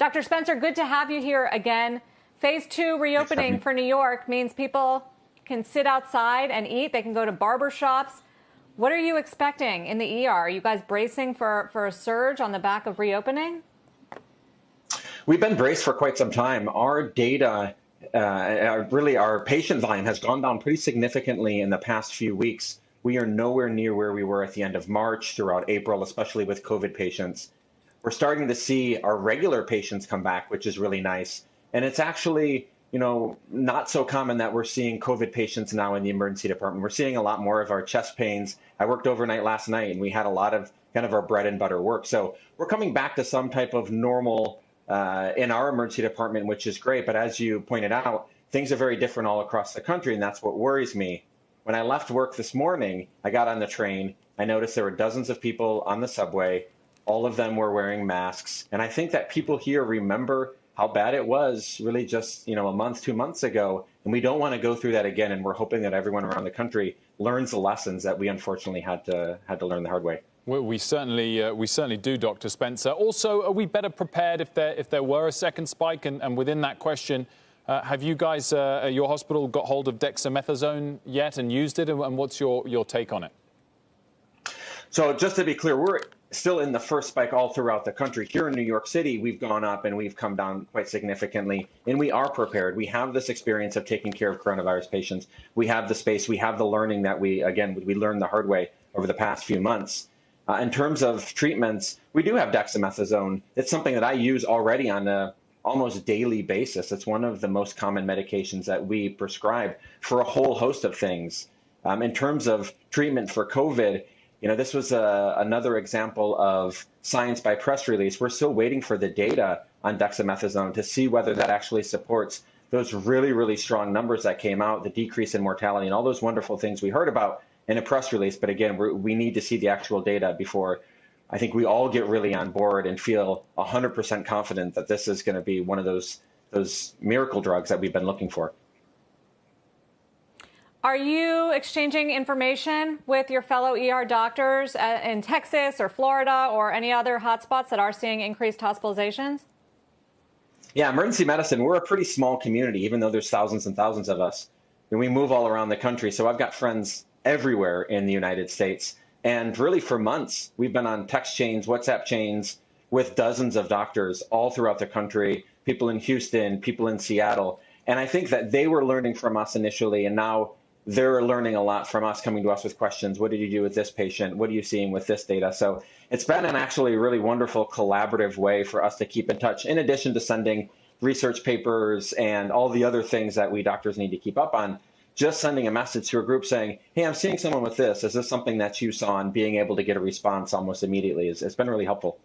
Dr. Spencer, good to have you here again. Phase 2 reopening for New York means people can sit outside and eat. They can go to barber shops. What are you expecting in the ER? Are you guys bracing for a surge on the back of reopening? We've been braced for quite some time. Our data, really our patient volume has gone down pretty significantly in the past few weeks. We are nowhere near where we were at the end of March, throughout April, especially with COVID patients. We're starting to see our regular patients come back, which is really nice. And it's actually, not so common that we're seeing COVID patients now in the emergency department. We're seeing a lot more of our chest pains. I worked overnight last night and we had a lot of kind of our bread and butter work. So we're coming back to some type of normal in our emergency department, which is great. But as you pointed out, things are very different all across the country. And that's what worries me. When I left work this morning, I got on the train. I noticed there were dozens of people on the subway. All of them were wearing masks. And I think that people here remember how bad it was really just, a month, 2 months ago. And we don't want to go through that again. And we're hoping that everyone around the country learns the lessons that we unfortunately had to learn the hard way. Well, we certainly do, Dr. Spencer. Also, are we better prepared if there were a second spike? And within that question, have you guys at your hospital got hold of dexamethasone yet and used it? And what's your take on it? So just to be clear, we're still in the first spike all throughout the country. Here in New York City, we've gone up and we've come down quite significantly, and we are prepared. We have this experience of taking care of coronavirus patients. We have the space. We have the learning that we learned the hard way over the past few months. In terms of treatments, we do have dexamethasone. It's something that I use already on a almost daily basis. It's one of the most common medications that we prescribe for a whole host of things. In terms of treatment for COVID, this was another example of science by press release. We're still waiting for the data on dexamethasone to see whether that actually supports those really, really strong numbers that came out, the decrease in mortality and all those wonderful things we heard about in a press release. But again, we need to see the actual data before I think we all get really on board and feel 100% confident that this is going to be one of those miracle drugs that we've been looking for. Are you exchanging information with your fellow ER doctors in Texas or Florida or any other hotspots that are seeing increased hospitalizations? Yeah, emergency medicine, we're a pretty small community, even though there's thousands and thousands of us. And we move all around the country. So I've got friends everywhere in the United States. And really for months, we've been on text chains, WhatsApp chains with dozens of doctors all throughout the country, people in Houston, people in Seattle. And I think that they were learning from us initially, and now they're learning a lot from us, coming to us with questions. What did you do with this patient? What are you seeing with this data? So it's been an actually really wonderful collaborative way for us to keep in touch, in addition to sending research papers and all the other things that we doctors need to keep up on. Just sending a message to a group saying, hey, I'm seeing someone with this. Is this something that you saw? And being able to get a response almost immediately it's been really helpful.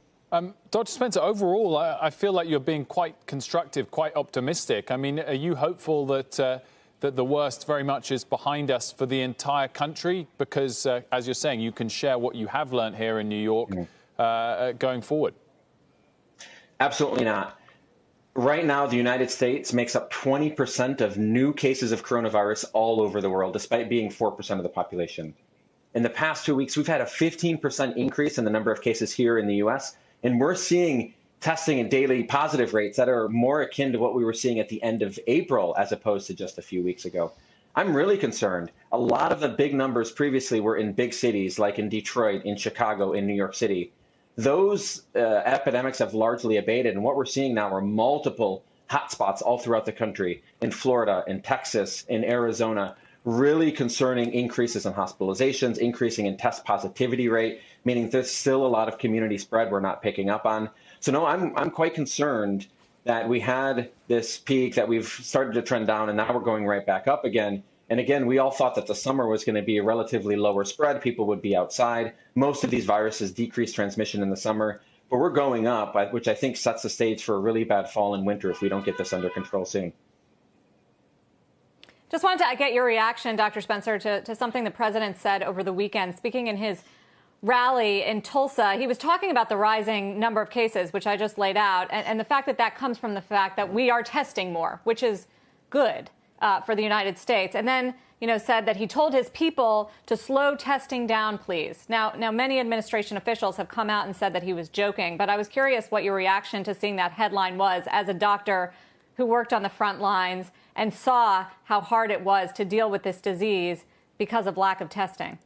Dr. Spencer, overall, I feel like you're being quite constructive, quite optimistic. I mean, are you hopeful that that the worst very much is behind us for the entire country? Because, as you're saying, you can share what you have learned here in New York going forward. Absolutely not. Right now, the United States makes up 20% of new cases of coronavirus all over the world, despite being 4% of the population. In the past 2 weeks, we've had a 15% increase in the number of cases here in the U.S., and we're seeing testing and daily positive rates that are more akin to what we were seeing at the end of April as opposed to just a few weeks ago. I'm really concerned. A lot of the big numbers previously were in big cities like in Detroit, in Chicago, in New York City. Those epidemics have largely abated, and what we're seeing now are multiple hotspots all throughout the country, in Florida, in Texas, in Arizona, really concerning increases in hospitalizations, increasing in test positivity rate, meaning there's still a lot of community spread we're not picking up on. So no, I'm quite concerned that we had this peak, that we've started to trend down, and now we're going right back up again. And again, we all thought that the summer was going to be a relatively lower spread. People would be outside. Most of these viruses decrease transmission in the summer, but we're going up, which I think sets the stage for a really bad fall and winter if we don't get this under control soon. Just wanted to get your reaction, Dr. Spencer, to something the president said over the weekend. Speaking in his rally in Tulsa, he was talking about the rising number of cases, which I just laid out, and the fact that that comes from the fact that we are testing more, which is good for the United States. And then said that he told his people to slow testing down, please. Now, many administration officials have come out and said that he was joking, but I was curious what your reaction to seeing that headline was as a doctor who worked on the front lines and saw how hard it was to deal with this disease because of lack of testing.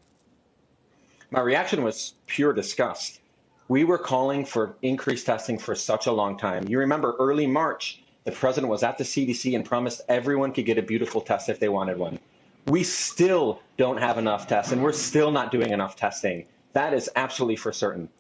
My reaction was pure disgust. We were calling for increased testing for such a long time. You remember early March, the president was at the CDC and promised everyone could get a beautiful test if they wanted one. We still don't have enough tests, and we're still not doing enough testing. That is absolutely for certain.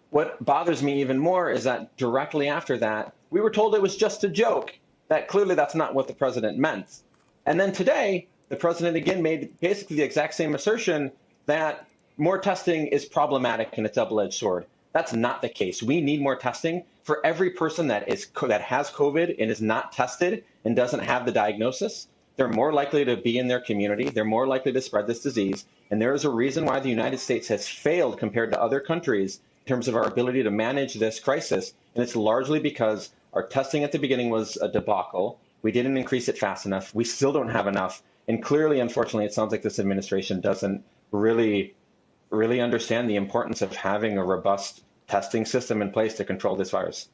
What bothers me even more is that directly after that, we were told it was just a joke, that clearly that's not what the president meant. And then today, the president again made basically the exact same assertion that more testing is problematic and a double-edged sword. That's not the case. We need more testing. For every person that has COVID and is not tested and doesn't have the diagnosis, they're more likely to be in their community. They're more likely to spread this disease. And there is a reason why the United States has failed compared to other countries in terms of our ability to manage this crisis. And it's largely because our testing at the beginning was a debacle. We didn't increase it fast enough. We still don't have enough. And clearly, unfortunately, it sounds like this administration doesn't really understand the importance of having a robust testing system in place to control this virus.